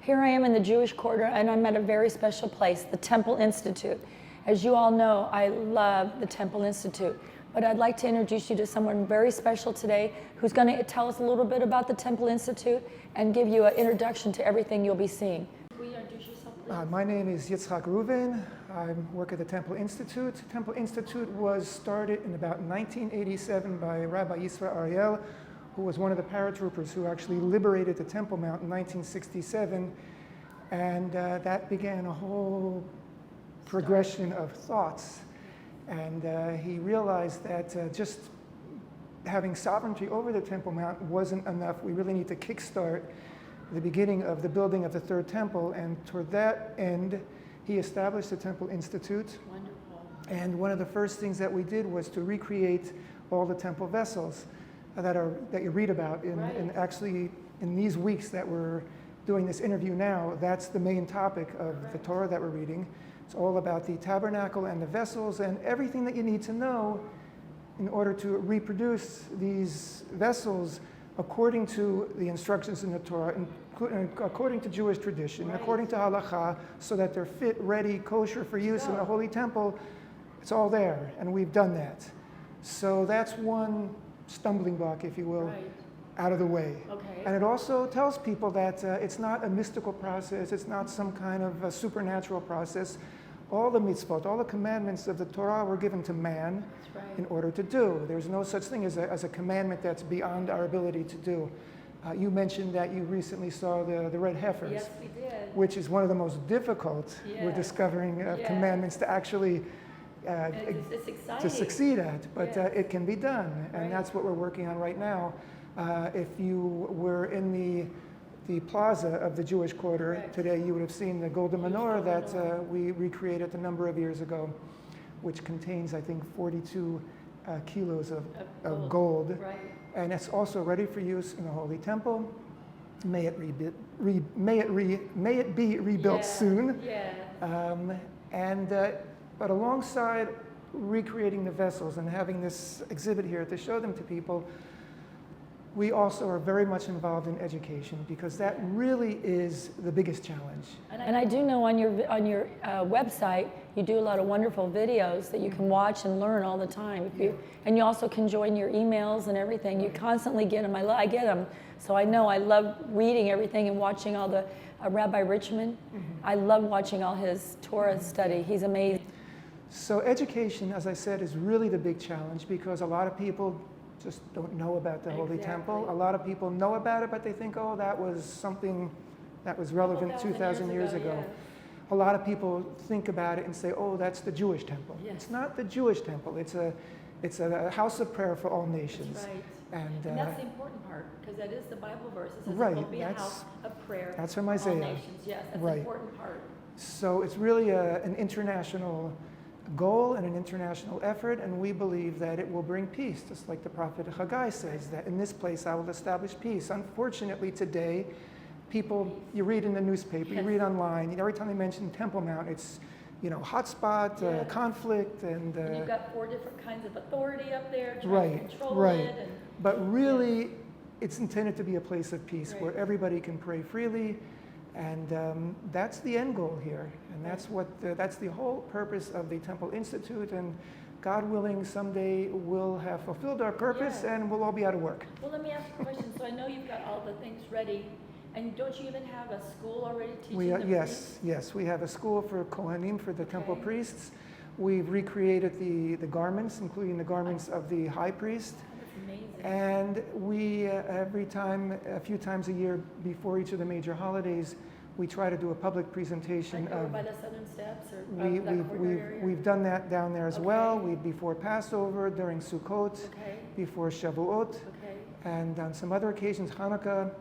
Here I am in the Jewish Quarter, and I'm at a very special place, the Temple Institute. As you all know, I love the Temple Institute, but I'd like to introduce you to someone very special today who's going to tell us a little bit about the Temple Institute and give you an introduction to everything you'll be seeing. Will you introduce yourself, please? My name is Yitzhak Reuven. I work at the Temple Institute. The Temple Institute was started in about 1987 by Rabbi Yisra Ariel, who was one of the paratroopers who actually liberated the Temple Mount in 1967. And that began a whole progression of thoughts. And he realized that just having sovereignty over the Temple Mount wasn't enough. We really need to kickstart the beginning of the building of the Third Temple. And toward that end, he established the Temple Institute. Wonderful. And one of the first things that we did was to recreate all the temple vessels that you read about in actually in these weeks that we're doing this interview now. That's the main topic of the Torah that we're reading. It's all about the tabernacle and the vessels and everything that you need to know in order to reproduce these vessels according to the instructions in the Torah, according to Jewish tradition, according to halakha, so that they're fit, ready, kosher for use in the Holy Temple. It's all there, and we've done that. So that's one stumbling block, if you will, out of the way. Okay. And it also tells people that it's not a mystical process, it's not some kind of a supernatural process. All the mitzvot, all the commandments of the Torah were given to man in order to do. There's no such thing as a commandment that's beyond our ability to do. You mentioned that you recently saw the red heifers. Yes, we did. Which is one of the most difficult, we're discovering, commandments to actually It's exciting. to succeed at, but it can be done, and that's what we're working on right now. If you were in the plaza of the Jewish Quarter today, you would have seen the golden menorah that we recreated a number of years ago, which contains, I think, 42 kilos of gold. Right. And it's also ready for use in the Holy Temple. May it be rebuilt soon. Yeah. But alongside recreating the vessels and having this exhibit here to show them to people, we also are very much involved in education, because that really is the biggest challenge. And I do know on your website, you do a lot of wonderful videos that you can watch and learn all the time. And you also can join your emails and everything. You constantly get them. I get them. So I know I love reading everything and watching all the Rabbi Richmond. I love watching all his Torah study. He's amazing. So education, as I said, is really the big challenge, because a lot of people just don't know about the Holy Temple. A lot of people know about it, but they think, oh, that was something that was relevant 2,000 years ago. Yeah. A lot of people think about it and say, oh, that's the Jewish temple. Yes. It's not the Jewish temple. It's a house of prayer for all nations. That's right. And that's the important part, because that is the Bible verse. It says right, it will be a house of prayer that's from for Isaiah. all nations. Yes, that's the important part. So it's really an international goal and an international effort, and we believe that it will bring peace, just like the prophet Haggai says, that in this place I will establish peace. Unfortunately today, people, you read in the newspaper, you read online, every time they mention Temple Mount, it's, hotspot, conflict, and you've got 4 different kinds of authority up there trying to control it. And, but really, it's intended to be a place of peace where everybody can pray freely, and that's the end goal here, and that's the whole purpose of the Temple Institute. And God willing, someday we'll have fulfilled our purpose and we'll all be out of work. Well, let me ask you a question. So I know you've got all the things ready, and don't you even have a school already teaching the priests? Yes, we have a school for Kohanim, for the temple priests. We've recreated the garments, including the garments of the high priest. Amazing. And we, a few times a year before each of the major holidays, we try to do a public presentation of. By the Southern Steps, or we've done that down there as well. Before Passover, during Sukkot, before Shavuot, and on some other occasions, Hanukkah,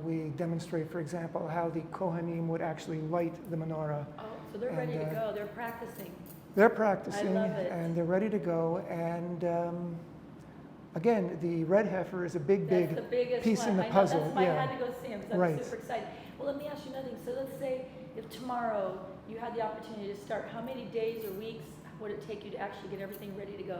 we demonstrate, for example, how the Kohanim would actually light the menorah. Oh, so they're ready to go. They're practicing. They're practicing, I love it. And they're ready to go. And again, the red heifer is a big piece in the puzzle. That's why I had to go see him, because I'm super excited. Well, let me ask you another thing. So let's say if tomorrow you had the opportunity to start, how many days or weeks would it take you to actually get everything ready to go?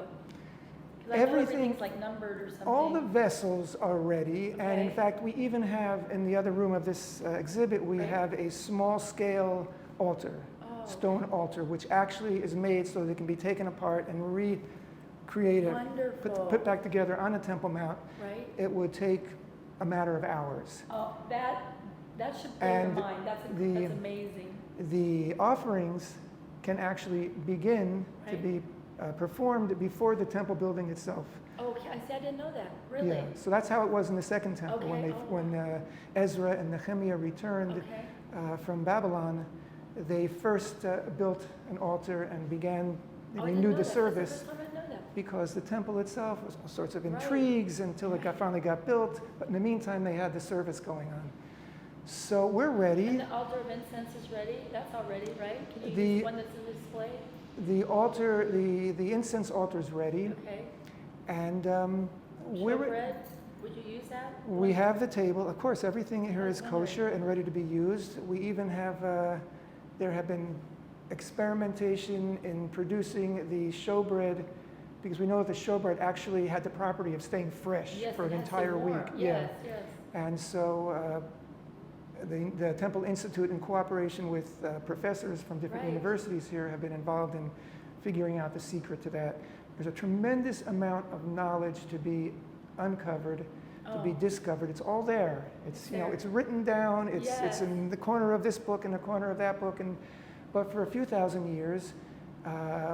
'Cause I know everything, everything's like numbered or something. all the vessels are ready, and in Okay. fact, we even have, in the other room of this exhibit, we Right. have a small scale altar, Oh, stone altar, which actually is made so that it can be taken apart and recreated, wonderful. put back together on a Temple Mount. Right? It would take a matter of hours. Oh, that should blow your And mind. That's the- amazing. The offerings can actually begin to Right. be performed before the temple building itself. Oh, okay. I see. I didn't know that. Really? Yeah, so that's how it was in the second temple Okay, when Ezra and Nehemiah returned Okay. from Babylon. They first built an altar and began, they Oh, I didn't renewed know the that. service That's the first time I know that. because the temple itself was all sorts of Right. intrigues until it finally got built. But in the meantime, they had the service going on. So we're ready. And the altar of incense is ready? That's all ready, right? Can you The- use one that's in display? The altar, the incense altar is ready, Okay. and Showbread, would you use that? we have the table. Of course, everything here is That's wondering. kosher and ready to be used. We even have, there have been experimentation in producing the showbread, because we know that the showbread actually had the property of staying fresh Yes, for it an has to entire warm. week. Yes, yes. And so the Temple Institute, in cooperation with professors from different Right. universities here, have been involved in figuring out the secret to that. There's a tremendous amount of knowledge to be uncovered, to be Oh. discovered. It's all there. It's, you know, There. it's written down. It's Yes. in the corner of this book, in the corner of that book, but for a few thousand years,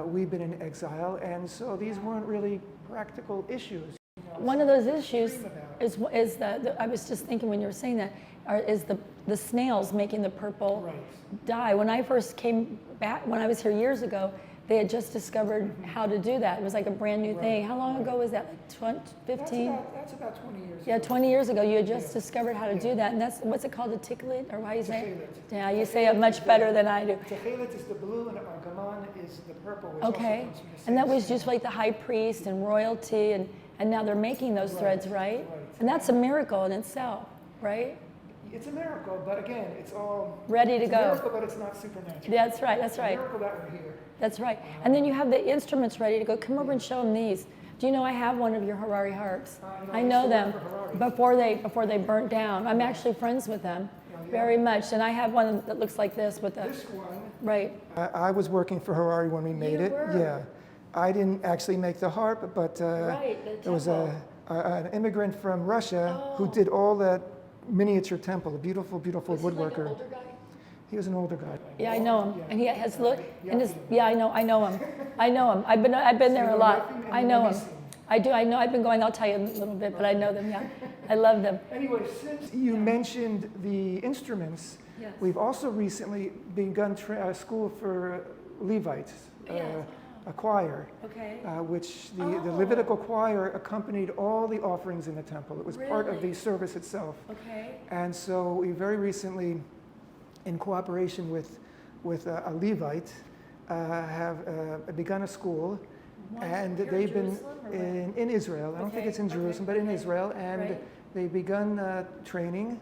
we've been in exile, and so these weren't really practical issues. One of those issues Dream about. is I was just thinking when you were saying that, is the snails making the purple Right. dye. When I first came back, when I was here years ago, they had just discovered how to do that. It was like a brand new Right, thing. How long right. ago was that? Like 15? That's about 20 years Yeah, ago. 20 years ago, you had just Yeah. discovered how to do Yeah. that. And that's, what's it called, a ticklet? Or how you say it? Techelet. Yeah, you say it much better than I do. Techelet is the blue and argaman is the purple, which Okay. also comes from the And that same was snail. just like the high priest and royalty, and now they're making those Right, threads, right? right. And that's a miracle in itself, right? It's a miracle, but again, it's all Ready to it's a go. miracle, but it's not supernatural. That's right, that's It's a right. miracle that we're here. That's right. And then you have the instruments ready to go. Come over and show them these. Do you know I have one of your Harari harps? I know them before they burnt down. I'm actually friends with them very much. And I have one that looks like this with the, This one, right. I was working for Harari when we made You it. were. Yeah, I didn't actually make the harp, but Right, the there was an immigrant from Russia who Oh. did all that miniature temple, a beautiful, beautiful Was he like an woodworker. older guy? He was an older guy. Yeah, I know him. Yeah. And he has look Yeah. and his, yeah, I know him. I know him. I've been there a lot. I know him. I do. I know. I've been going. I'll tell you in a little bit, but I know them. Yeah, I love them. Anyway, since you mentioned the instruments, Yes. we've also recently begun a school for Levites, Yes. a choir, Okay. which the Oh. Levitical choir accompanied all the offerings in the temple. It was part of Really? the service itself. Okay. And so we very recently, in cooperation with a Levite, have begun a school. And Here in they've been Jerusalem or where? in Israel. I don't think Okay, it's in okay, Jerusalem, but in okay. Israel. And Right. they've begun training.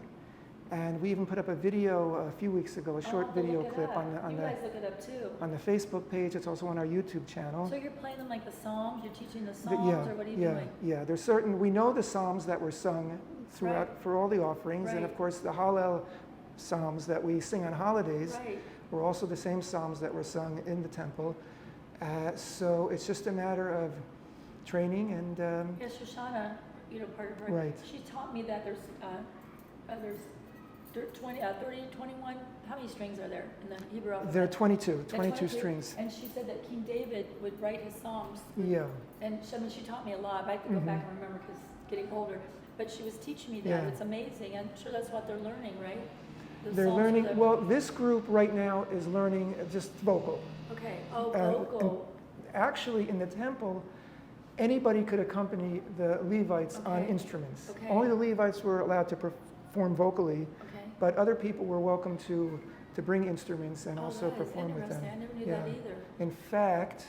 And we even put up a video a few weeks ago, a short I'll have to video look it clip up. on You guys look it up too. the Facebook page. It's also on our YouTube channel. So you're playing them like the Psalms? You're teaching the The- Psalms, or what are you yeah, doing? yeah. There's certain, we know the Psalms that were sung throughout Right. for all the offerings. And Right. of course, the Hallel Psalms that we sing on holidays Right. were also the same Psalms that were sung in the temple. So it's just a matter of training and Yes, Shoshana, part of her. Right. She taught me that there's 20, 30, 21. How many strings are there in the Hebrew alphabet? there are 22 There are 22 strings. And she said that King David would write his Psalms. Yeah, And she taught me a lot. I have to go back and remember because getting older. But she was teaching me that. Yeah. It's amazing. I'm sure that's what they're learning, right? The they're Psalms are learning. the- Well, this group right now is learning just vocal. Okay. Oh, and vocal. Actually, in the temple, anybody could accompany the Levites on Okay. instruments. Okay. Only the Levites were allowed to perform vocally, Okay. but other people were welcome to bring instruments and Oh, also that is perform with them. interesting. I never knew Yeah. that either. In fact,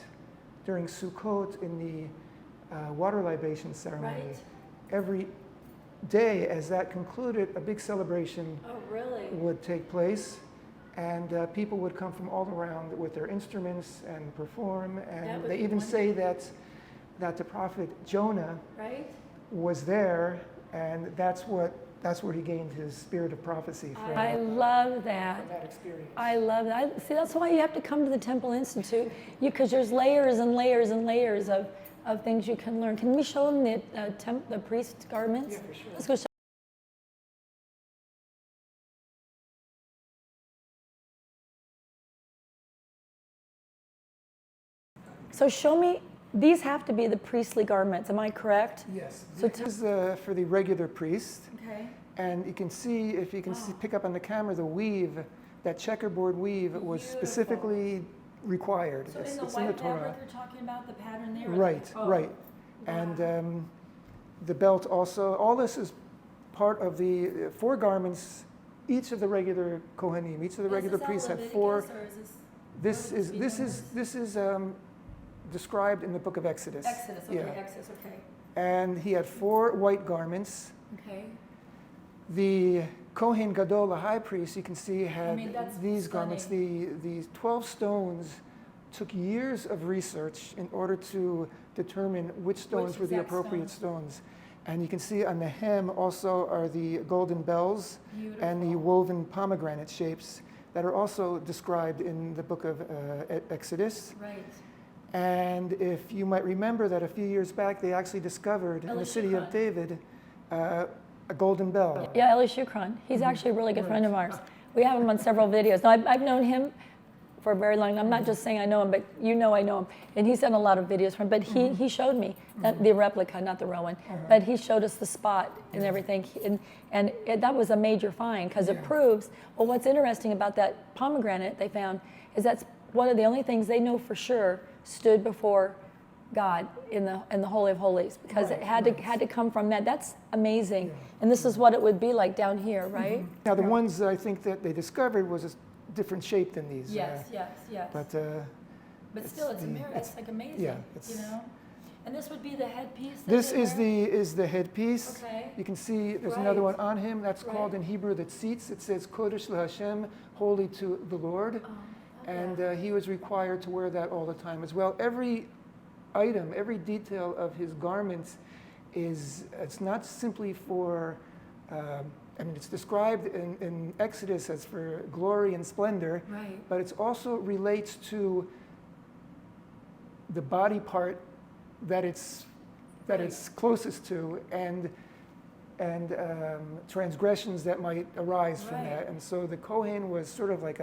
during Sukkot, in the water libation ceremony, Right. every day as that concluded, a big celebration Oh, really? would take place, and people would come from all around with their instruments and perform. That And would they be even say that that the prophet Jonah Right? was there, and that's where he gained his spirit of prophecy from, I love that. from that experience. I love that. See, that's why you have to come to the Temple Institute, because there's layers and layers and layers of things you can learn. Can we show them the priest garments? Yeah, for sure. Let's go show. So show me, these have to be the priestly garments, am I correct? Yes. So This is for the regular priest, Okay. and you can see, if you can see, pick up on the camera, the weave, that checkerboard weave was Beautiful. specifically required. So it's in the it's white in the Torah. fabric you're talking about, the pattern there? Right, Oh, right. wow. And the belt also, all this is part of the four garments. Each of the regular Kohanim, each of the regular priests had four. This is described in the book of Exodus. Exodus, okay, Yeah. Exodus, okay. And he had four white garments. Okay. The Kohen Gadol, the high priest, you can see had that's these garments. The 12 stones took years of research in order to determine which stones were the exact appropriate stones. And you can see on the hem also are the golden bells and the Beautiful. woven pomegranate shapes that are also described in the book of Exodus. Right. And if you might remember that a few years back they actually discovered in the city of Shukran. David a golden bell. Yeah, Eli Shukran. He's actually a really good friend of ours. We have him on several videos. Now, I've known him for a very long time. I'm not just saying I know him, but you know I know him. And he's done a lot of videos for him. But he showed me that, the replica, not the real one. But he showed us the spot and everything. That was a major find, because it proves, well, what's interesting about that pomegranate they found is that's one of the only things they know for sure stood before God in the Holy of Holies, because it had to come from that. That's amazing. Yeah. And this is what it would be like down here, right? Now the ones I think that they discovered was a different shape than these. Yes. But But still, it's it's like amazing. yeah, you know. And this would be the headpiece. that this they wear? is the headpiece. Okay. You can see there's another one Right. on him. That's called in Hebrew the tzitz. It says Kodesh LaHashem, holy to the Lord. And he was required to wear that all the time as well. Every item, every detail of his garments it's not simply for, I mean, it's described in Exodus as for glory and splendor, Right. but it also relates to the body part that it's closest to, and transgressions that might arise from Right. that. And so the Kohen was sort of like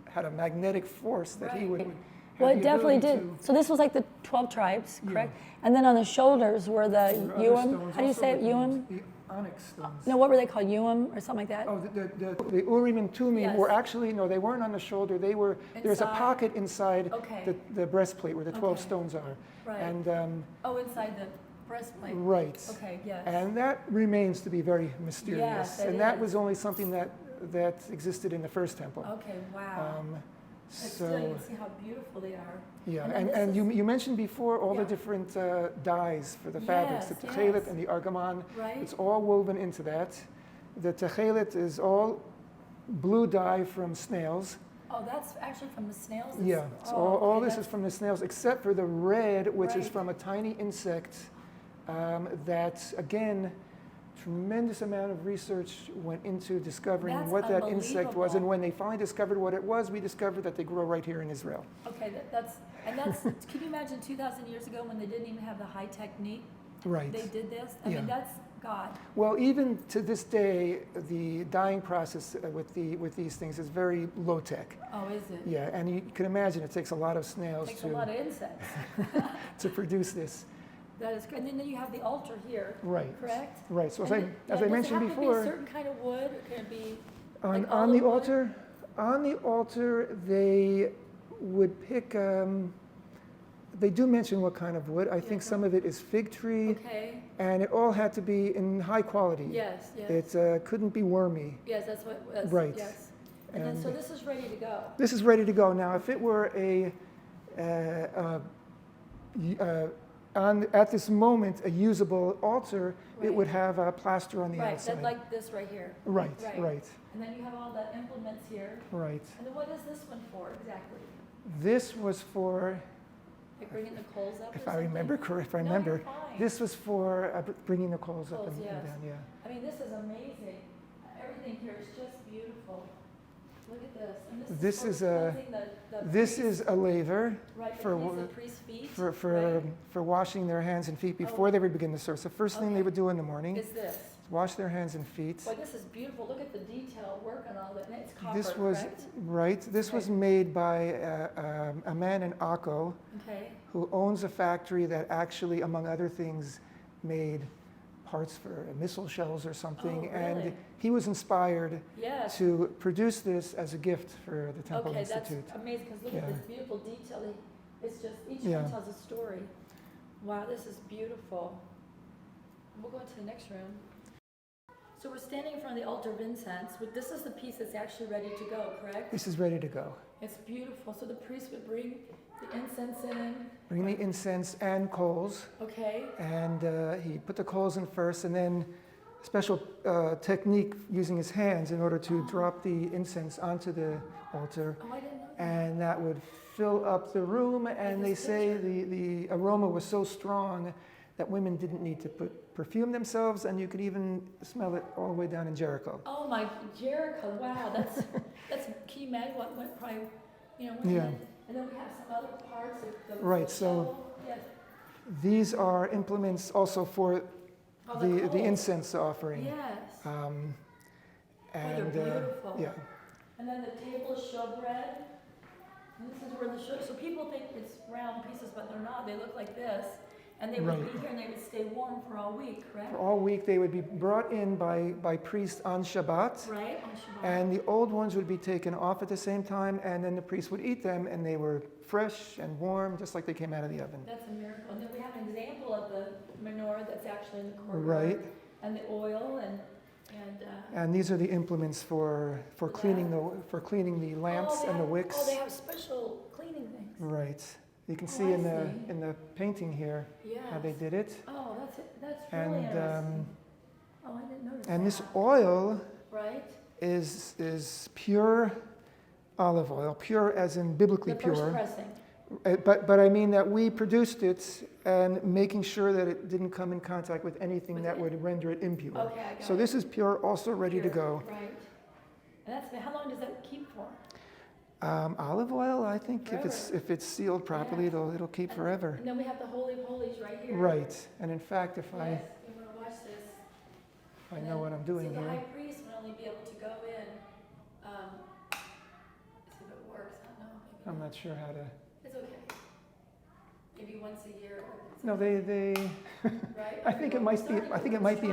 had a magnetic force that he would Right. have Well, the it definitely ability did. So this was like the 12 tribes, correct? And then on the shoulders were the There were other Urim. stones How do you also say it? with Urim? The onyx stones. No, what were they called? Urim or something like that? Oh, the Urim and Tumim Yes. were actually, no, they weren't on the shoulder. They were, there's a Inside? pocket inside Okay. the breastplate where the 12 Okay. stones are. Right. And, Oh, inside the breastplate. right. Okay, yes. And that remains to be very mysterious. Yes, it and that is. was only something that existed in the first temple. Okay, wow. But still, you So, can see how beautiful they are. yeah, And then this and is- you mentioned before all Yeah. the different dyes for the fabrics, the Yes, techelet yes. and the argaman. Right? It's all woven into that. The techelet is all blue dye from snails. Oh, that's actually from the snails? Yeah, so Oh, all okay, this is that's- from the snails except for the red, which is Right. from a tiny insect that, again, tremendous amount of research went into discovering That's what that insect was. And unbelievable. when they finally discovered what it was, we discovered that they grow right here in Israel. Okay, that's, can you imagine 2,000 years ago when they didn't even have the high technique? Right. They did this? I Yeah. mean, that's God. Well, even to this day, the dyeing process with these things is very low tech. Oh, is it? Yeah, and you can imagine it takes a lot of snails Takes a lot of insects. to produce this. That is, and then you have the altar here, Right. correct? Right. So And as I then- does it mentioned have before, to be a certain kind of wood, or can it be on like on the olive wood? altar, they would pick. They do mention what kind of wood. I think some of it is fig tree, Okay, and it all had to be in high quality. yes, yes. It couldn't be wormy. Yes, that's what, that's, Right. yes. And then, so this is ready to go. This is ready to go now. If it were at this moment a usable altar, it Right. would have a plaster on the Right, outside. that, like this right here. Right, Right. right, And then you have all the implements here. right. And then what is this one for exactly? This was for Like bringing the coals up. If or I something? remember correct, if I No, remember, you're fine. this was for bringing the coals up Coals, and yes. down. Yeah. I mean, this is amazing. Everything here is just beautiful. Look at this. And This for is a- cleansing the This priest, is a laver right, for for the wa- priest's feet. for right? washing their hands and feet before they would begin the service. The first thing they Okay. would do in the morning Is this. is wash their hands and feet. Boy, this is beautiful. Look at the detail work on all that. And it's copper, This was correct? right. This was Right. made by a man in Akko Okay. who owns a factory that actually, among other things, made parts for missile shells or something. Oh, really? And he was inspired Yes. to produce this as a gift for the Temple Okay, that's Institute. amazing because look Yeah. at this beautiful detail. It's just, each Yeah. one tells a story. Wow, this is beautiful. We'll go into the next room. So we're standing in front of the altar of incense. This is the piece that's actually ready to go, correct? This is ready to go. It's beautiful. So the priest would bring the incense in. Bring the incense and coals, Okay. and he put the coals in first, and then special technique using his hands in order to drop the incense onto the altar, Oh, I didn't know that. and that would fill up the room. And they this say picture. the aroma was so strong that women didn't need to perfume themselves, and you could even smell it all the way down in Jericho. Oh my, Jericho! Wow, that's. Can you imagine what went probably, went Yeah. in? And then we have some other parts of the Right, the so- shovel. Yes. These are implements also for Oh, the coals. incense offering. Yes. And beautiful. yeah, And then the table is showbread. And this is where the show. So people think it's round pieces, but they're not. They look like this, and they would Right. be here and they would stay warm for all week, correct? for all week they would be brought in by priests on Shabbat, Right on Shabbat. and the old ones would be taken off at the same time, and then the priest would eat them, and they were fresh and warm, just like they came out of the oven. That's a miracle. And then we have an example of the menorah that's actually in the courtyard. Right, And the oil and and these are the implements for cleaning the lamps they and the have- wicks. Oh, they have special cleaning things. Right, you can Oh, see I in the see. in the painting here Yeah. how they did it, Oh, that's really and interesting. Oh, I didn't notice and this that. oil Right? is pure olive oil, pure as in biblically The first pure. pressing. But I mean that we produced it and making sure that it didn't come in contact with anything With that it. would render it impure. Okay, I got So it. this is pure, also ready to Pure, go. Right. And how long does that keep for? Olive oil, I think, Forever. if it's sealed properly, Yeah. it'll keep forever. And then we have the Holy of Holies right here. Right. And in fact, if Yes, you want to watch this. I know what I'm doing See, the here. high priest would only be able to go in. See if it works. I don't know. Maybe I'm not. not sure how to. It's okay. Maybe once a year. No, they. Right? I think it might be. Starting I to think it work. might be.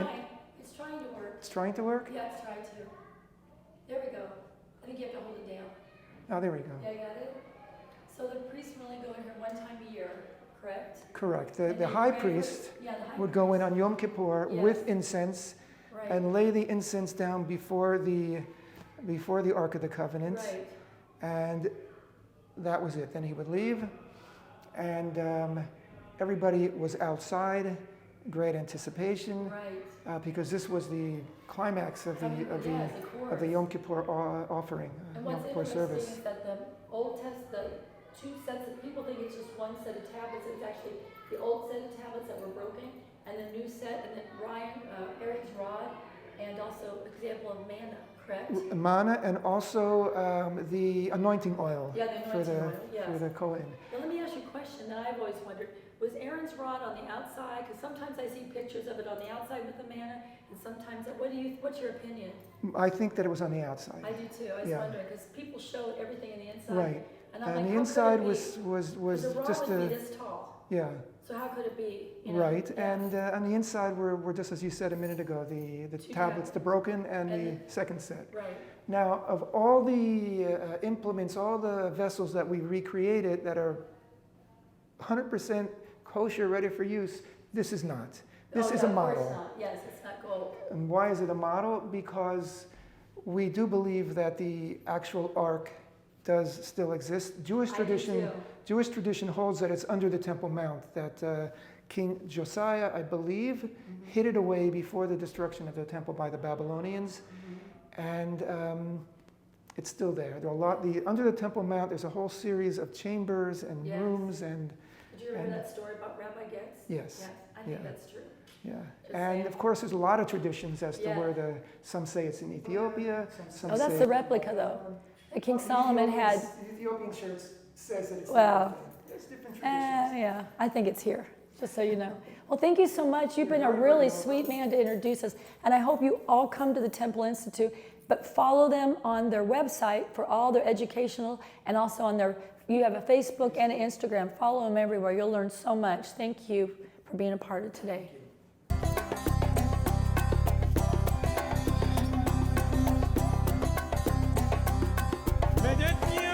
It's trying to work. It's trying to work. Yeah, it's trying to. There we go. I think you have to hold it down. Oh, there we go. Yeah, you got it? So the priest would only go in here one time a year, correct? Correct. And The they high pray for- priest yeah, the high would go in priest. on Yom Kippur Yes. with incense Right. and lay the incense down before the Ark of the Covenant, Right. and that was it. Then he would leave, and everybody was outside, great anticipation, Right. because this was the climax of the Yes, of the Yom Kippur offering, And Yom what's Kippur interesting service. is that the Old Testament, the two sets of people think it's just one set of tablets. It's actually the old set of tablets that were broken, and the new set, and then Aaron's rod, and also example of manna, correct? Manna, and also the anointing oil Yeah, the for anointing the oil, yes. for the Kohen. Now let me ask you a question that I've always wondered. Was Aaron's rod on the outside? Because sometimes I see pictures of it on the outside with the manna, and sometimes, what's your opinion? I think that it was on the outside. I do too. I was Yeah. wondering, because people show everything in the inside. Right. And I'm And like, the how could inside it be? was 'Cause the rod just would a be this tall. yeah. So how could it be? You know? Right, Yeah. and on the inside were just as you said a minute ago, the Two tablets, the broken and And the second set. Right. Now, of all the implements, all the vessels that we recreated that are 100% kosher, ready for use, this is not. This Oh, is yeah, a of course model. not. Yes, it's not gold. And why is it a model? Because we do believe that the actual ark does still exist. Jewish I do tradition. too. Jewish tradition holds that it's under the Temple Mount, that King Josiah, I believe, hid it away before the destruction of the temple by the Babylonians, and it's still there. There are under the Temple Mount, there's a whole series of chambers and Yes. rooms, and Did you you ever hear that story about Rabbi Getz? Yes. I Yeah. think that's true. Yeah, Just and saying. of course there's a lot of traditions as to Yeah. where some say it's in Ethiopia, some Oh, that's say the replica, though. King Solomon had. The Ethiopian church says that it's Well, the thing. There's different traditions. Yeah, I think it's here, just so you know. Well, thank you so much. You've been a really sweet man to introduce us. And I hope you all come to the Temple Institute, but follow them on their website for all their educational and also on you have a Facebook and an Instagram. Follow them everywhere. You'll learn so much. Thank you for being a part of today. Medet niye